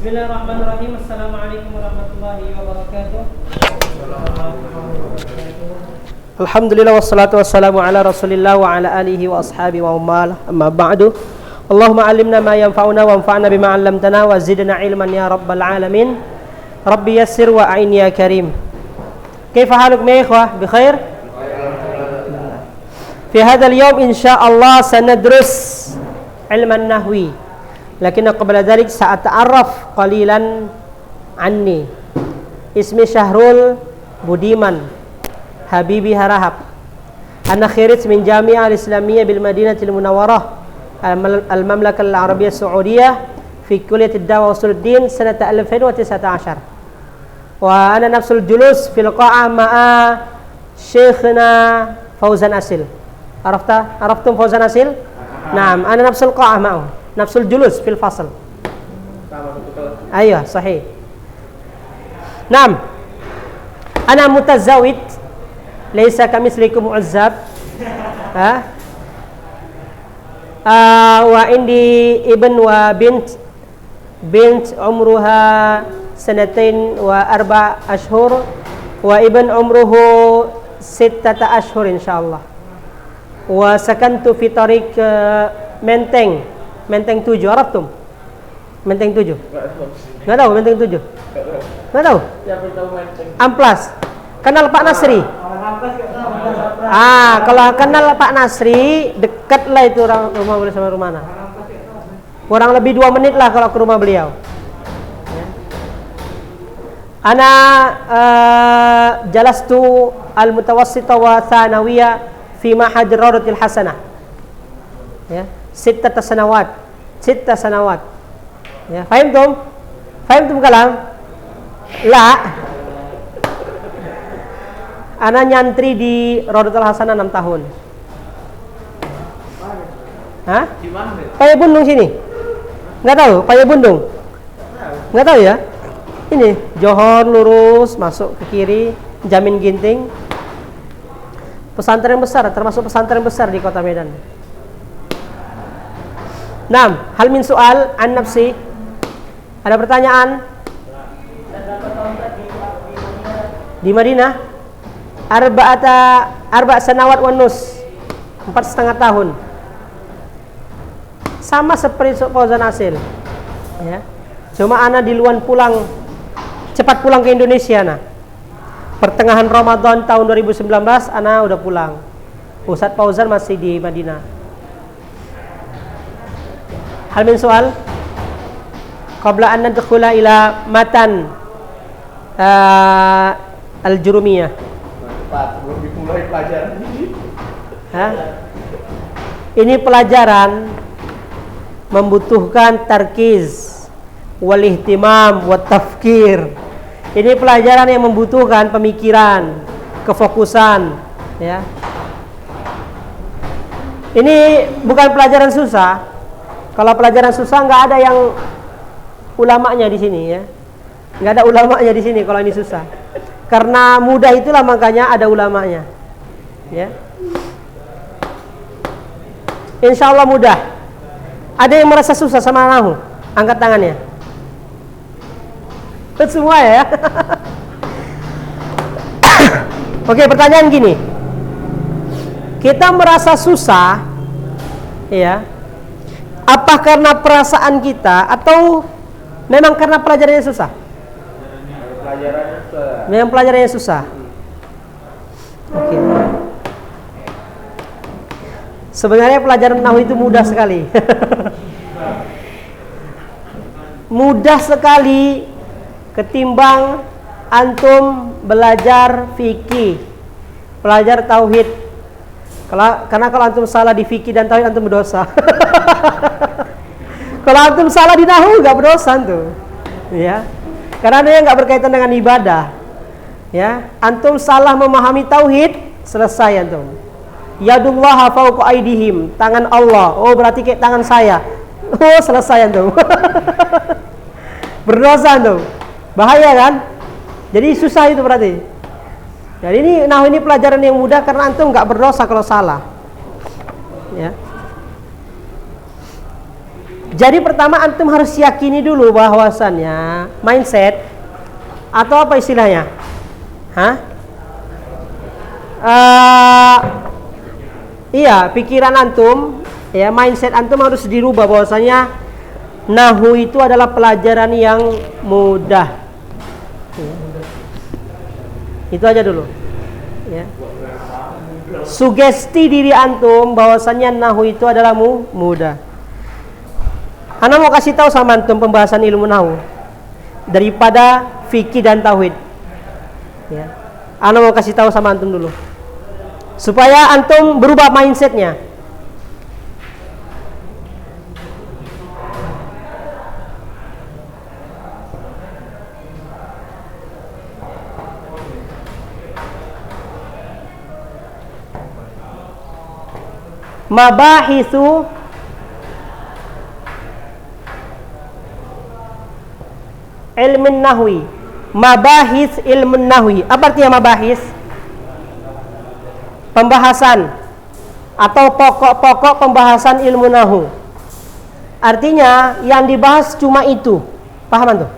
Bismillahirrahmanirrahim. Assalamualaikum warahmatullahi wabarakatuh. Alhamdulillah wassalatu wassalamu ala Rasulillah wa ala alihi wa ashabihi wa ummal. Amma ba'du. Allahumma 'allimna ma yanfa'una wanfa'na bima 'allamtana wa zidna ilman ya rabbal alamin. Rabbi yassir wa a'in ya karim. Kaifa halukum ya ikhwah? Bi khair? Fi hadzal yawm insyaallah sanadrus ilman nahwi. Lakin qabla dhalik sa'ata'arraf qalilan anni. Ismi Syahrul Budiman Habibi Harahap. Ana khirij min Jami'ah Al-Islamiyah bil Madinatil Munawwarah Al-Mamlakah Al-Arabiyyah As-Saudiyah fi Kulliyat Ad-Da'wah wa Usuluddin sanata 2019. Wa ana nafsul julus fil qa'ah ma'a Syekhna Fauzan Asil. Araftum Fauzan Asil? Naam, ana nafsul qa'ah ma'ahu. Nafsul julus fil fasl. Ayah, sahih. Naam. Ana mutazawid. Laisa kamislikum mu'azzab. Wa indi ibn wa bint umruha sanatain wa 4 ashhur wa ibn umruhu 6 ashhur insyaallah. Wa sakantu fi tariq Menteng 7, Araftum? Menteng 7? Nggak tahu Menteng 7? Nggak tahu? Amplas. Kenal Pak Nasri? Kalau kenal Pak Nasri, dekat lah itu rumah beliau sama rumah mana. Kurang lebih 2 menit lah kalau ke rumah beliau. Ana jalastu al-mutawassita wa thanawiyah fi Ma'had Rawdatil Hasanah. Ya. 6 sanawat. Ya, fahimtum? Fahimtum kalam? La. Ana nyantri di Rawdatul Hasanah 6 tahun. Hah? Di mana? Paya Bundung sini. Enggak tahu? Paya Bundung. Enggak tahu ya? Ini Johor lurus masuk ke kiri, Jamin Ginting. Pesantren besar, termasuk pesantren besar di Kota Medan. Naam, hal min soal an nafsi. Ada pertanyaan? Di Madinah arba' sanawat wa nus. 4,5 tahun. Sama seperti Fauzan Asil. Ya. Cuma ana diluan pulang, cepat pulang ke Indonesia nah. Pertengahan Ramadan tahun 2019 ana udah pulang. Ustadz Fauzan masih di Madinah. Hal min soal qabla an nadkhula ila matan al-jurumiyah. Belum dimulai pelajaran ini. Ini pelajaran membutuhkan tarkiz wal ihtimam wat tafkir. Ini pelajaran yang membutuhkan pemikiran, kefokusan, ya. Ini bukan pelajaran susah. Kalau pelajaran susah nggak ada yang ulamanya di sini ya, nggak ada ulamanya di sini kalau ini susah. Karena mudah itulah makanya ada ulamanya, ya. Insya Allah mudah. Ada yang merasa susah sama nahu? Angkat tangannya. Semua ya. Oke, pertanyaan gini. Kita merasa susah, ya. Apa karena perasaan kita atau memang karena pelajarannya susah? Memang pelajarannya susah. Oke. Sebenarnya pelajaran nahwu itu mudah sekali. Mudah sekali ketimbang antum belajar fikih, belajar tauhid. Karena kalau antum salah di fikih dan tauhid antum berdosa. Kalau antum salah di nahwu enggak berdosa antum. Ya. Karena dia enggak berkaitan dengan ibadah. Ya, antum salah memahami tauhid, selesai antum. Yadullaha fawqa aydihim, tangan Allah. Oh, berarti kayak tangan saya. Oh, selesai antum. Berdosa antum. Bahaya kan? Jadi susah itu berarti. Jadi ini nahwu ini pelajaran yang mudah karena antum nggak berdosa kalau salah. Ya. Jadi pertama antum harus yakini dulu bahwasannya mindset atau apa istilahnya? Iya, pikiran antum, ya, mindset antum harus dirubah bahwasanya nahwu itu adalah pelajaran yang mudah. Itu aja dulu. Ya. Sugesti diri antum bahwasanya nahwu itu adalah mudah. Ana mau kasih tahu sama antum pembahasan ilmu nahwu daripada fikih dan tauhid. Ya. Ana mau kasih tahu sama antum dulu supaya antum berubah mindsetnya. Mabahitsu ilmun nahwi. Mabahis ilmun nahwi. Apa artinya mabahis? Pembahasan atau pokok-pokok pembahasan ilmu nahwu. Artinya yang dibahas cuma itu. Paham tuh?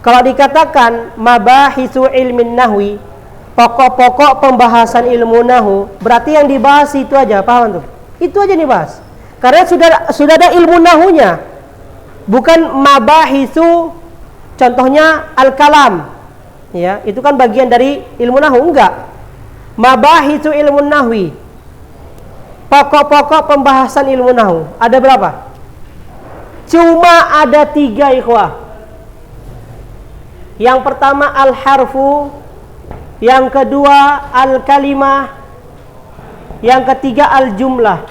Kalau dikatakan mabahisu ilmin nahwi, pokok-pokok pembahasan ilmu nahwu, berarti yang dibahas itu aja. Paham tuh? Itu aja dibahas. Karena sudah ada ilmu nahwunya. Bukan mabahisu, contohnya al-kalam. Ya, itu kan bagian dari ilmu nahwu, enggak. Mabahisu ilmu nahwi, pokok-pokok pembahasan ilmu nahwu. Ada berapa? Cuma ada 3, ikhwah. Yang pertama al-harfu, yang kedua al-kalimah, yang ketiga al-jumlah.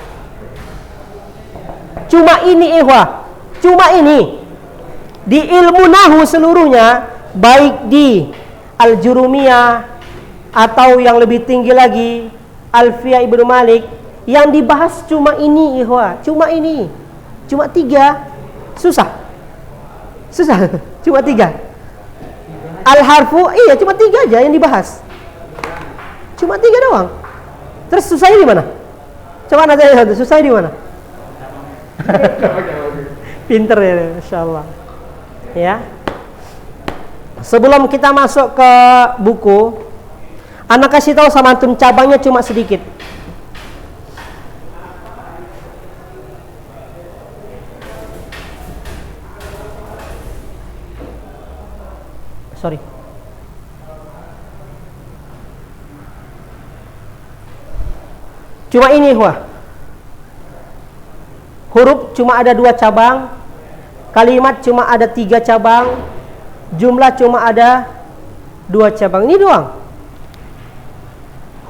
Cuma ini, ikhwah. Cuma ini. Di ilmu nahwu seluruhnya, baik di al-jurumiyah atau yang lebih tinggi lagi Alfiyah Ibnu Malik, yang dibahas cuma ini, ikhwah. Cuma ini. Cuma 3. Susah. Cuma 3. Al-harfu, iya cuma 3 aja yang dibahas. Cuma 3 doang. Terus susahnya di mana? Coba nanti susahnya di mana? Pinter ya, insyaallah. Ya. Sebelum kita masuk ke buku, ana kasih tahu sama antum cabangnya cuma sedikit. Sorry. Cuma ini, wah. Huruf cuma ada 2 cabang, kalimat cuma ada 3 cabang, jumlah cuma ada 2 cabang. Ini doang.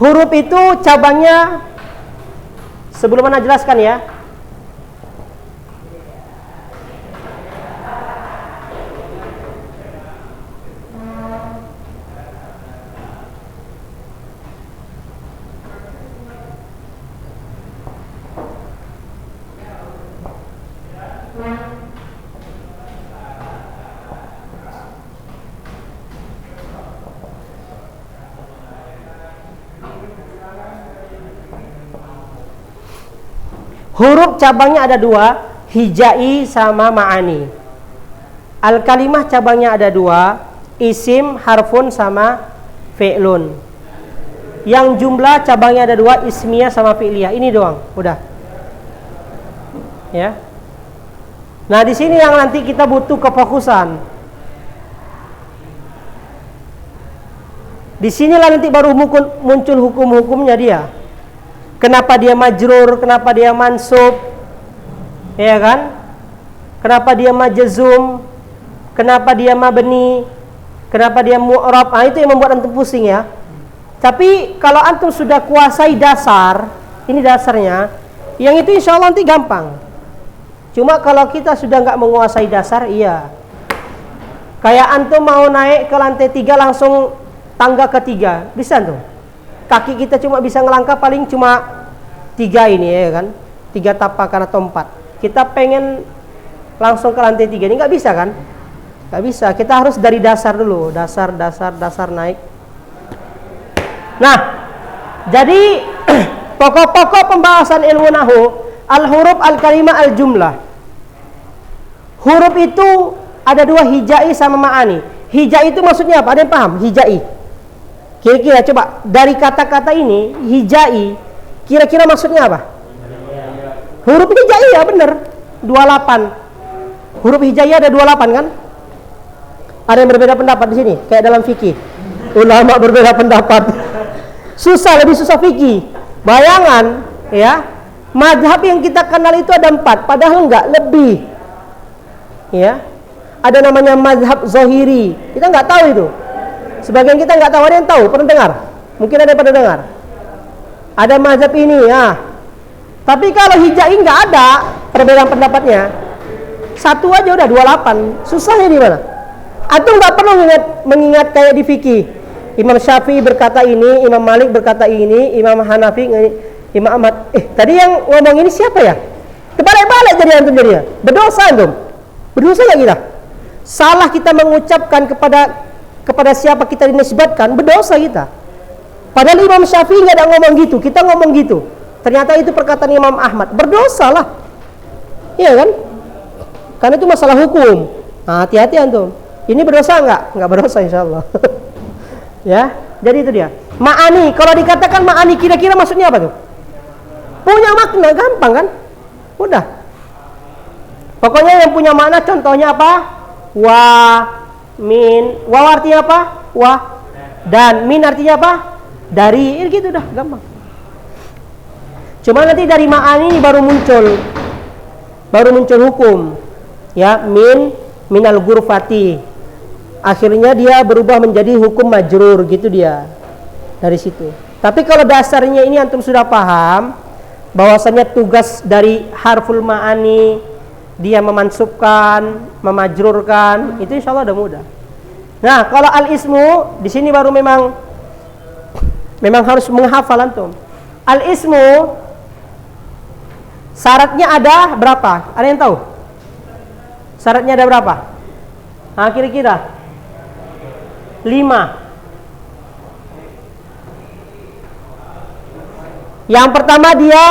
Huruf itu cabangnya, sebelum ana jelaskan ya. Huruf cabangnya ada 2, hijai sama ma'ani. Al-kalimah cabangnya ada 2, isim, harfun sama fi'lun. Yang jumlah cabangnya ada 2, ismiyah sama fi'liyah. Ini doang, udah. Ya. Nah, di sini yang nanti kita butuh kefokusan. Di sinilah nanti baru muncul hukum-hukumnya dia. Kenapa dia majrur, kenapa dia mansub, ya kan? Kenapa dia majzum, kenapa dia mabni, kenapa dia mu'rab. Ah, itu yang membuat antum pusing ya. Tapi kalau antum sudah kuasai dasar, ini dasarnya, yang itu insya Allah nanti gampang. Cuma kalau kita sudah nggak menguasai dasar, iya. Kayak antum mau naik ke lantai 3 langsung tangga ketiga, bisa tuh. Kaki kita cuma bisa ngelangkah paling cuma 3 ini ya kan, 3 tapakan atau 4. Kita pengen langsung ke lantai 3 ini nggak bisa kan? Nggak bisa. Kita harus dari dasar dulu, dasar naik. Nah, jadi pokok-pokok pembahasan ilmu nahwu, al-huruf, al-kalimah, al-jumlah. Huruf itu ada dua, hijai sama ma'ani. Hijai itu maksudnya apa? Ada yang paham? Hijai. Kira-kira coba dari kata-kata ini, hijai, kira-kira maksudnya apa? Huruf hijai ya benar. 28. Huruf hijai ada 28 kan? Ada yang berbeda pendapat di sini, kayak dalam fikih. Ulama berbeda pendapat. Susah, lebih susah fikih. Bayangan, ya. Mazhab yang kita kenal itu ada 4, padahal enggak, lebih. Ya. Ada namanya mazhab Zahiri. Kita enggak tahu itu. Sebagian kita enggak tahu, ada yang tahu, pernah dengar? Mungkin ada yang pernah dengar. Ada mazhab ini, ya. Tapi kalau hijai enggak ada perbedaan pendapatnya. Satu aja udah 28. Susahnya di mana? Antum nggak perlu mengingat kayak di fikih. Imam Syafi'i berkata ini, Imam Malik berkata ini, Imam Hanafi ini, Imam Ahmad. Tadi yang ngomong ini siapa ya? Terbalik-balik jadi antum jadinya. Berdosa antum. Berdosa nggak kita? Salah kita mengucapkan kepada siapa kita dinisbatkan, berdosa kita. Padahal Imam Syafi'i nggak ada ngomong gitu, kita ngomong gitu. Ternyata itu perkataan Imam Ahmad. Berdosa lah. Iya kan? Karena itu masalah hukum. Nah, hati-hati antum. Ini berdosa enggak? Enggak berdosa insyaallah. Ya, jadi itu dia. Ma'ani, kalau dikatakan ma'ani kira-kira maksudnya apa tuh? Punya makna, gampang kan? Udah. Pokoknya yang punya makna contohnya apa? Wa, min. Wa artinya apa? Wa. Dan min artinya apa? Dari. Gitu dah, gampang. Cuma nanti dari ma'ani ini baru muncul hukum. Ya, minal ghurfati. Akhirnya dia berubah menjadi hukum majrur, gitu dia. Dari situ. Tapi kalau dasarnya ini antum sudah paham bahwasanya tugas dari harful ma'ani dia memansubkan, memajrurkan, itu insyaallah udah mudah. Nah, kalau al-ismu di sini baru memang harus menghafal antum. Al-ismu syaratnya ada berapa? Ada yang tahu? Syaratnya ada berapa? Nah, kira-kira 5. Yang pertama dia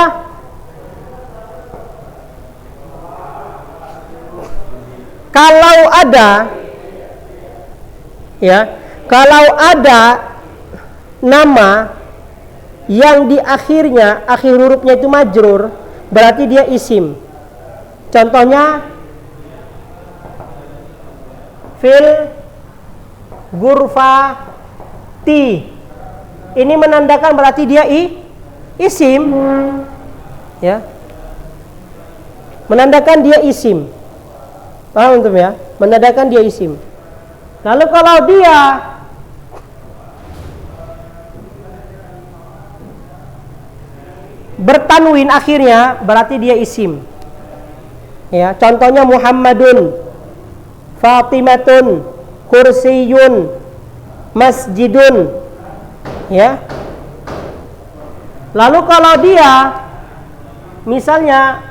kalau ada nama yang di akhirnya, akhir hurufnya itu majrur, berarti dia isim. Contohnya fil ghurfati, ini menandakan berarti dia isim, ya, menandakan dia isim. Paham antum ya? Menandakan dia isim. Lalu kalau dia bertanwin akhirnya, berarti dia isim. Ya, contohnya Muhammadun, Fatimatun, kursiyun, masjidun, ya. Lalu kalau dia misalnya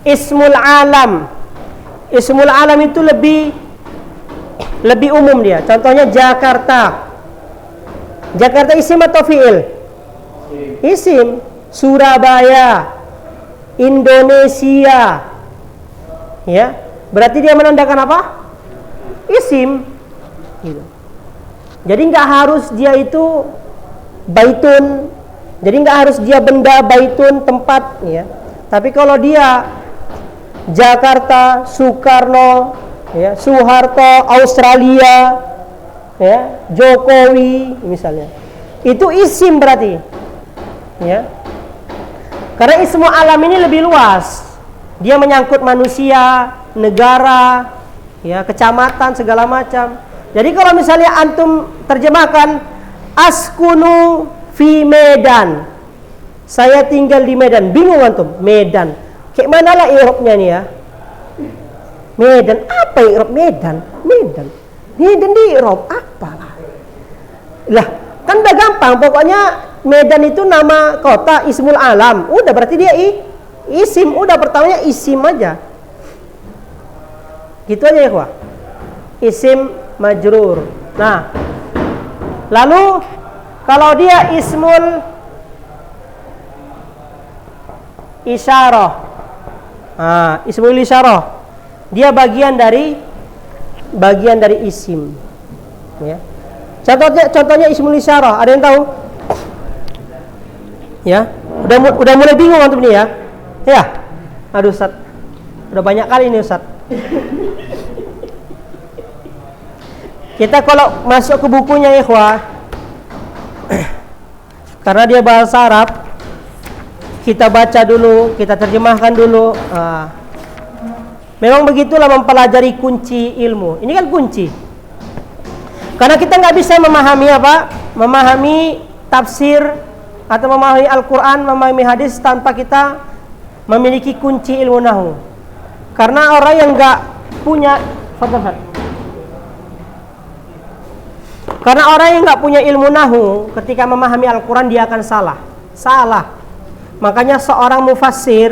ismul alam itu lebih umum dia. Contohnya Jakarta isim atau fi'il? Isim. Surabaya, Indonesia, ya, berarti dia menandakan apa? Isim. Gitu. Jadi nggak harus dia itu baitun, jadi nggak harus dia benda, baitun tempat, ya. Tapi kalau dia Jakarta, Soekarno, ya, Soeharto, Australia, ya, Jokowi misalnya, itu isim berarti, ya. Karena ismu alam ini lebih luas. Dia menyangkut manusia, negara, ya, kecamatan, segala macam. Jadi kalau misalnya antum terjemahkan askunu fi Medan, saya tinggal di Medan, bingung antum, Medan. Kayak mana lah i'rabnya nih ya? Medan, apa i'rab Medan? Medan di i'rab apa lah? Lah, kan udah gampang, pokoknya Medan itu nama kota, ismul alam. Udah berarti dia isim, udah pertamanya isim aja. Gitu aja ya, Ikhwah. Isim majrur. Nah, lalu kalau dia ismul isyarah. Ismul isyarah. Dia bagian dari isim. Ya. Contohnya ismul isyarah. Ada yang tahu? Ya. Udah mulai bingung antum nih ya. Ya. Aduh Ustaz. Udah banyak kali ini Ustaz. Kita kalau masuk ke bukunya ikhwah, karena dia bahasa Arab, kita baca dulu, kita terjemahkan dulu. Memang begitulah mempelajari kunci ilmu. Ini kan kunci. Karena kita nggak bisa memahami memahami tafsir atau memahami Al-Quran, memahami hadis tanpa kita memiliki kunci ilmu nahwu. Karena orang yang nggak punya, karena orang yang nggak punya ilmu nahwu ketika memahami Al-Quran dia akan salah. Makanya seorang mufassir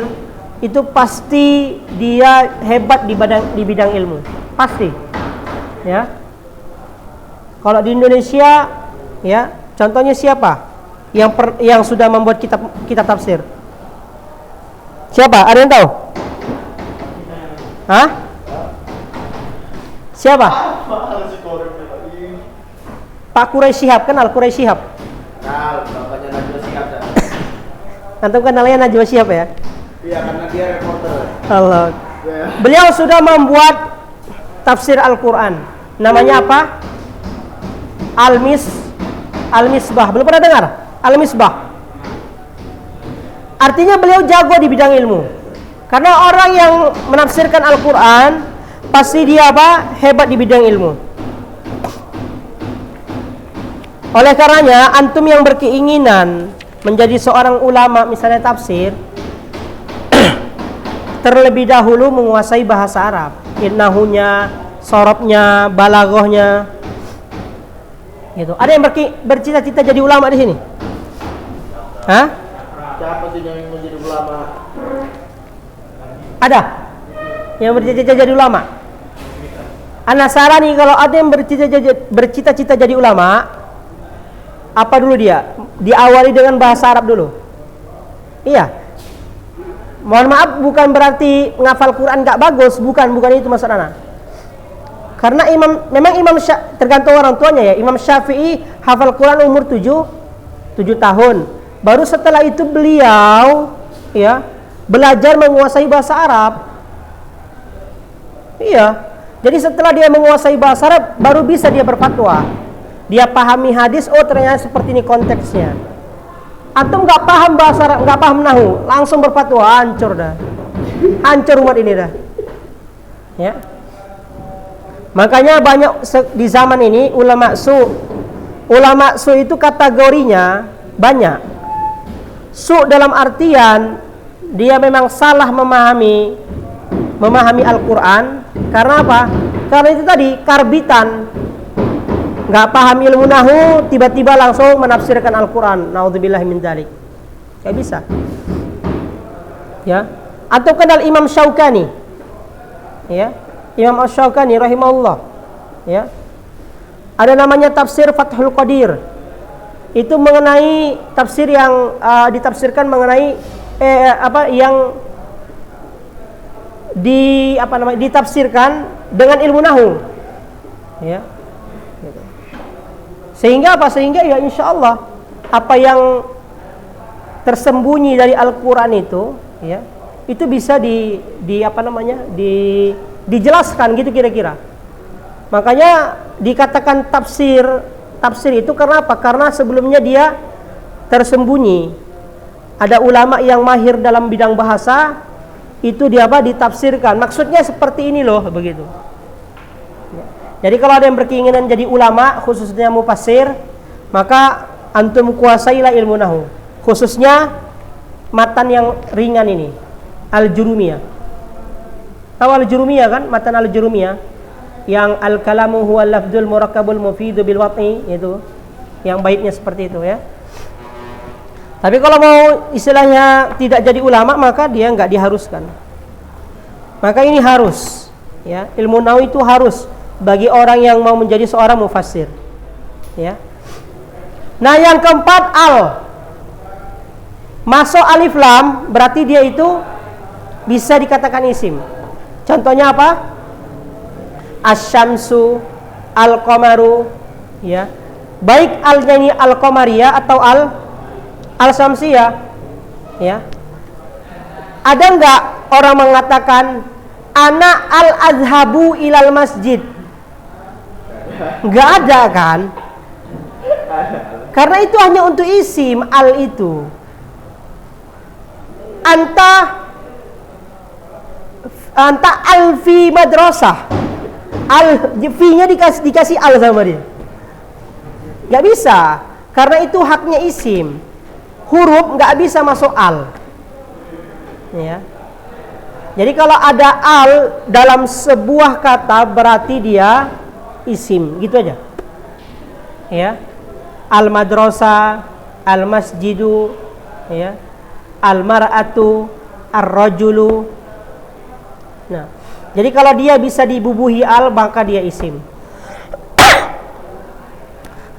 itu pasti dia hebat di bidang ilmu, pasti. Ya. Kalau di Indonesia, ya, contohnya siapa yang sudah membuat kitab tafsir? Siapa? Ada yang tahu? Hah? Siapa? Pak Quraisy Shihab, kenal Quraisy Shihab? Bapaknya Najwa Shihab. Antum kenalnya Najwa Shihab ya? Iya, karena dia reporter. Allah. Beliau sudah membuat tafsir Al-Quran. Namanya apa? Al-Misbah. Belum pernah dengar? Al-Misbah. Artinya beliau jago di bidang ilmu. Karena orang yang menafsirkan Al-Quran pasti dia hebat di bidang ilmu. Oleh karenanya antum yang berkeinginan menjadi seorang ulama misalnya tafsir, terlebih dahulu menguasai bahasa Arab, nahunya, sorobnya, balaghahnya. Gitu. Ada yang bercita-cita jadi ulama di sini? Hah? Siapa sih yang mau jadi ulama? Ada yang bercita-cita jadi ulama? Ana sarani kalau ada yang bercita-cita jadi ulama, apa dulu dia? Diawali dengan bahasa Arab dulu. Iya. Mohon maaf, bukan berarti menghafal Quran gak bagus, bukan itu maksud ana. Karena tergantung orang tuanya ya. Imam Syafi'i hafal Quran umur 7 tahun. Baru setelah itu beliau ya belajar menguasai bahasa Arab. Iya. Jadi setelah dia menguasai bahasa Arab baru bisa dia berfatwa. Dia pahami hadis, oh ternyata seperti ini konteksnya. Antum nggak paham bahasa Arab, nggak paham nahwu, langsung berfatwa, hancur dah. Hancur umat ini dah. Ya. Makanya banyak di zaman ini ulama su. Ulama su itu kategorinya banyak. Su dalam artian dia memang salah memahami Al-Quran. Karena apa? Karena itu tadi karbitan. Nggak paham ilmu nahwu, tiba-tiba langsung menafsirkan Al-Quran. Naudzubillahi min dzalik. Nggak bisa. Ya. Atau kenal Imam Syaukani. Ya. Imam Asy-Syaukani rahimahullah. Ya. Ada namanya tafsir Fathul Qadir. Itu mengenai tafsir yang ditafsirkan mengenai yang ditafsirkan dengan ilmu nahwu. Ya. Sehingga ya insya Allah apa yang tersembunyi dari Al-Quran itu, ya, itu bisa dijelaskan gitu kira-kira. Makanya dikatakan tafsir itu karena apa? Karena sebelumnya dia tersembunyi. Ada ulama yang mahir dalam bidang bahasa itu ditafsirkan. Maksudnya seperti ini loh, begitu. Jadi kalau ada yang berkeinginan jadi ulama, khususnya mufassir, maka antum kuasailah ilmu nahwu. Khususnya matan yang ringan ini, Al-Jurumiyah. Tahu Al-Jurumiyah kan? Matan Al-Jurumiyah yang al-kalamu huwa lafdzul murakkabul mufidu bil wat'i, itu. Yang baiknya seperti itu ya. Tapi kalau mau istilahnya tidak jadi ulama, maka dia enggak diharuskan. Maka ini harus, ya. Ilmu nahwu itu harus bagi orang yang mau menjadi seorang mufassir, ya. Nah, yang keempat Masuk alif lam berarti dia itu bisa dikatakan isim. Contohnya apa? Asy-syamsu, al-qamaru, ya. Baik al-nya ini al-qamariyah atau al-syamsiyah, ya. Ada enggak orang mengatakan ana al-azhabu ilal masjid? Enggak ada kan? Karena itu hanya untuk isim al itu. Anta alfi madrasah. Fi-nya dikasih al sama dia. Enggak bisa. Karena itu haknya isim. Huruf enggak bisa masuk al. Ya. Jadi kalau ada al dalam sebuah kata berarti dia isim, gitu aja. Ya. Al-madrasah, al-masjidu, ya. Al-mar'atu, ar-rajulu. Nah, jadi kalau dia bisa dibubuhi al maka dia isim.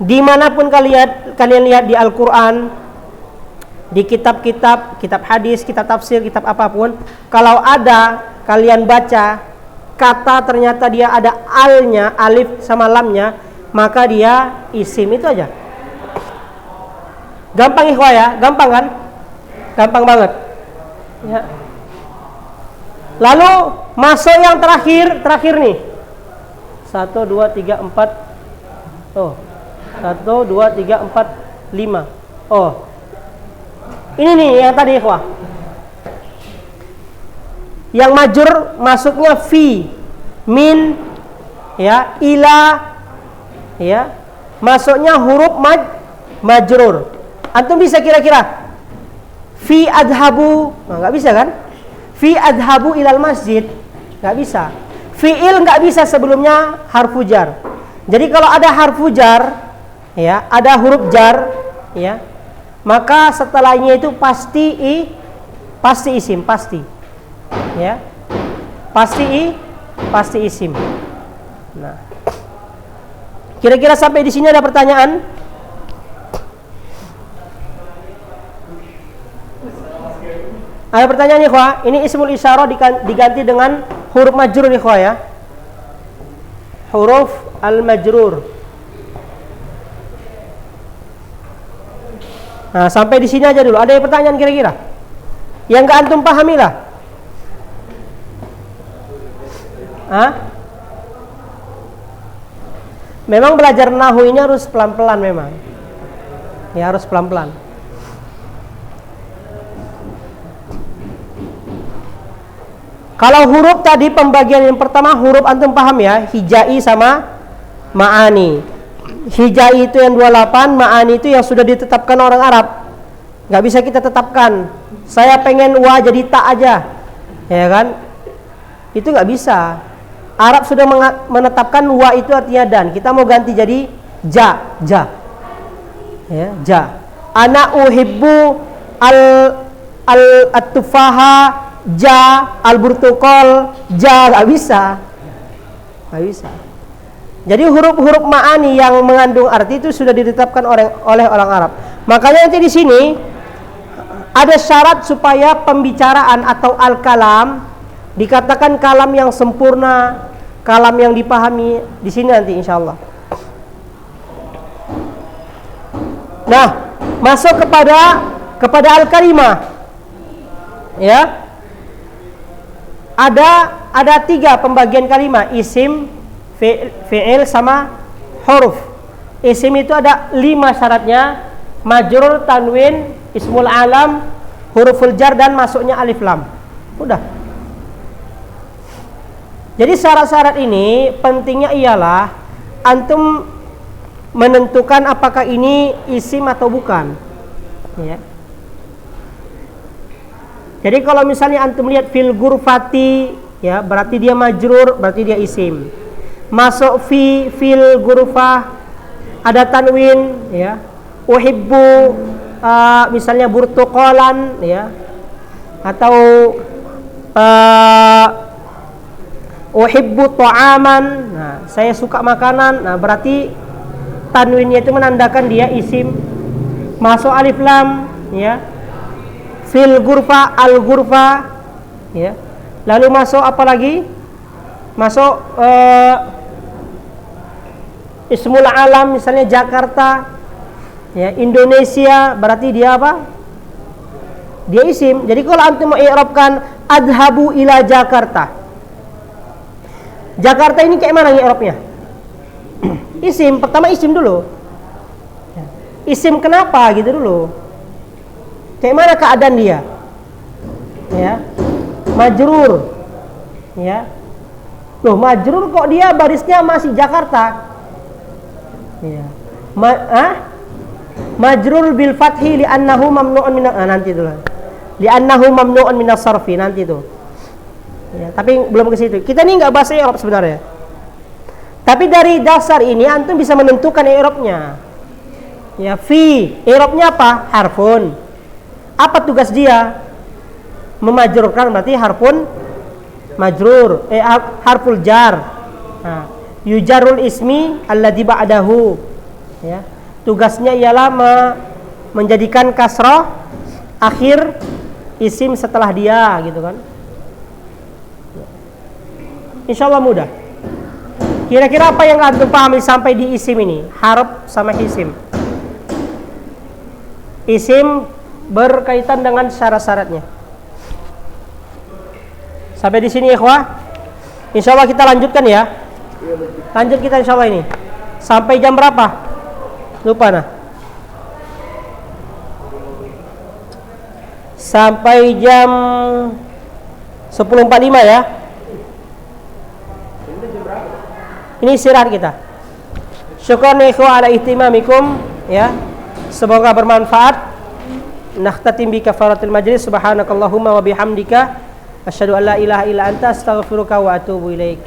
Dimanapun kalian lihat di Al-Quran, di kitab-kitab, kitab hadis, kitab tafsir, kitab apapun, kalau ada kalian baca kata ternyata dia ada alnya, alif sama lamnya, maka dia isim, itu aja. Gampang ikhwah ya, gampang kan? Gampang banget. Ya. Lalu masuk yang terakhir nih. 1 2 3 4. Oh. 1 2 3 4 5. Oh. Ini nih yang tadi ikhwah. Yang majur masuknya fi, min, ya, ila, ya. Masuknya huruf majrur. Antum bisa kira-kira fi adhabu, nggak bisa kan? Fi adhabu ilal masjid, nggak bisa. Fi'il nggak bisa sebelumnya harfu jar. Jadi kalau ada harfu jar, ya, ada huruf jar, ya, maka setelahnya itu pasti isim, pasti, ya, pasti isim. Nah, kira-kira sampai di sini ada pertanyaan? Ada pertanyaan ikhwah, ini ismul isyarah diganti dengan huruf majrur ikhwah ya. Huruf al-majrur. Nah, sampai di sini aja dulu. Ada yang pertanyaan kira-kira? Yang enggak antum pahami lah. Hah? Memang belajar nahwu ini harus pelan-pelan memang. Ya, harus pelan-pelan. Kalau huruf tadi pembagian yang pertama huruf antum paham ya, hijai sama ma'ani. Hijai itu yang 28, ma'ani itu yang sudah ditetapkan orang Arab. Nggak bisa kita tetapkan. Saya pengen wa jadi ta aja, ya kan? Itu nggak bisa. Arab sudah menetapkan wa itu artinya dan. Kita mau ganti jadi ja. Ya, ja. Ana uhibbu al-tufaha ja, al-burtukol ja, nggak bisa. Jadi huruf-huruf ma'ani yang mengandung arti itu sudah ditetapkan oleh orang Arab. Makanya nanti di sini ada syarat supaya pembicaraan atau al-kalam dikatakan kalam yang sempurna, kalam yang dipahami di sini nanti insyaallah. Nah, masuk kepada al-kalimah. Ya. Ada 3 pembagian kalimat, isim, fi'il sama huruf. Isim itu ada 5 syaratnya, majrur, tanwin, ismul alam, huruful jar dan masuknya alif lam. Udah. Jadi syarat-syarat ini pentingnya ialah antum menentukan apakah ini isim atau bukan. Ya. Jadi kalau misalnya antum lihat fil gurfati, ya, berarti dia majrur, berarti dia isim. Masuk fil gurfah ada tanwin, ya. Uhibbu misalnya burtuqalan, ya. Atau uhibbu ta'aman. Nah, saya suka makanan. Nah, berarti tanwinnya itu menandakan dia isim. Masuk alif lam, ya. Fil ghurfa, al ghurfa, ya. Lalu masuk apa lagi? Masuk ismul alam, misalnya Jakarta, ya. Indonesia, berarti dia apa? Dia isim. Jadi kalau antum mau i'rabkan adhabu ila Jakarta, Jakarta ini kayak mana i'rabnya? Isim, pertama isim dulu. Isim kenapa gitu dulu. Kayak mana keadaan dia? Ya. Majrur. Ya. Loh, majrur kok dia barisnya masih Jakarta? Ya. Majrur bil fathi li'annahu mamnu'un min nanti dulu. Li'annahu mamnu'un min as-sarfi, nanti itu. Ya, tapi belum ke situ. Kita ini enggak bahasa i'rab sebenarnya. Tapi dari dasar ini antum bisa menentukan i'rabnya. Ya, fi, i'rabnya apa? Harfun. Apa tugas dia? Memajrurkan, berarti harfun majrur, harful jar. Nah, yujarul ismi alladzi ba'dahu. Ya. Tugasnya ialah menjadikan kasrah akhir isim setelah dia, gitu kan. Insyaallah mudah. Kira-kira apa yang antum pahami sampai di isim ini? Harf sama isim. Isim berkaitan dengan syarat-syaratnya. Sampai di sini ikhwah. Insyaallah kita lanjutkan ya. Lanjut kita insyaallah ini. Sampai jam berapa? Lupa nah. Sampai jam 10.45 ya. Ini istirahat kita. Syukran ikhwah ala ihtimamikum ya. Semoga bermanfaat. Nakhtatim bi kafaratil majlis. Subhanakallahumma wa bihamdika asyhadu an la ilaha illa anta astaghfiruka wa atubu ilaik.